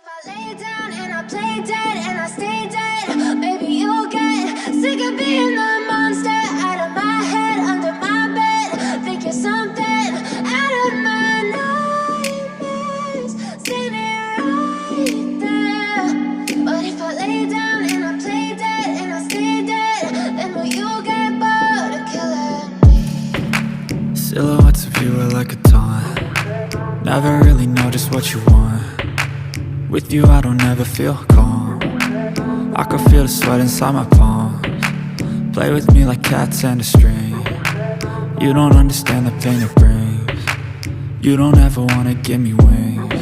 if I lay down and I play dead and I stay dead, maybe you'll get sick of being the monster out of my head, under my bed. Think you're something out of my nightmares, standing right there. But if I lay down and I play dead and I stay dead, then will you get bored of killing me? Silhouettes of you are like a taunt. Never really know just what you want. With you I don't ever feel calm. I can feel the sweat inside my palms. Play with me like cats and a string. You don't understand the pain it brings. You don't ever wanna give me wings.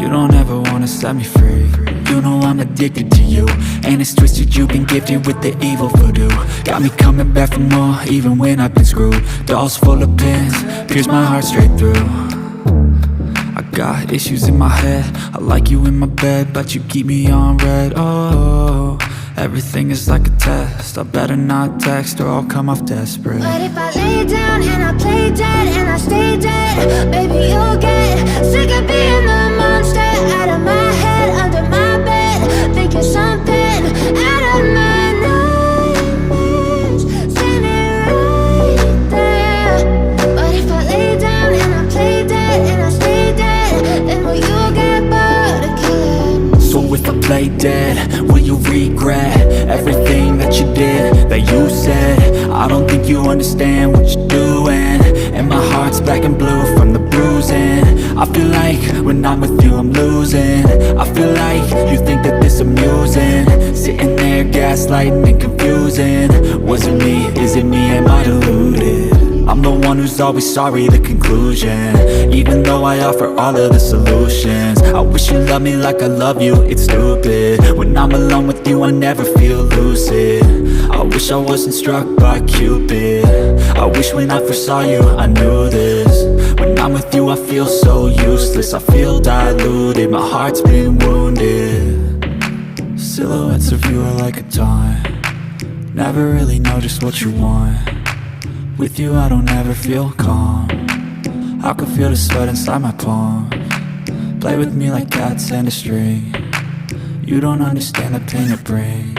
You don't ever wanna set me free. You know I'm addicted to you, and it's twisted, you've been gifted with the evil voodoo. Got me coming back for more, even when I've been screwed. Dolls full of pins, pierce my heart straight through. I got issues in my head, I like you in my bed, but you keep me on red. Oh, everything is like a test, I better not text or I'll come off desperate. But if I lay down and I play dead and I stay dead, maybe you'll get sick of being the monster out of my head, under my bed. Think you're something out of my nightmares, standing right there. But if I lay down and I play dead and I stay dead, then will you get bored of killing me? So if I play dead, will you regret everything that you did, that you said? I don't think you understand what you're doing, and my heart's black and blue from the bruising. I feel like when I'm with you I'm losing. I feel like you think that this amusing, sitting there gaslighting and confusing. Was it me? Is it me? Am I deluded? I'm the one who's always sorry, the conclusion, even though I offer all of the solutions. I wish you loved me like I love you, it's stupid. When I'm alone with you I never feel lucid. I wish I wasn't struck by Cupid. I wish when I first saw you I knew this. When I'm with you I feel so useless, I feel diluted, my heart's been wounded. Silhouettes of you are like a taunt. Never really know just what you want. With you I don't ever feel calm. I can feel the sweat inside my palms. Play with me like cats and a string. You don't understand the pain it brings.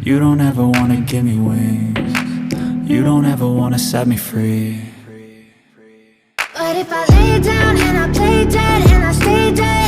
You don't ever wanna give me wings. You don't ever wanna set me free. But if I lay down and I play dead and I stay dead,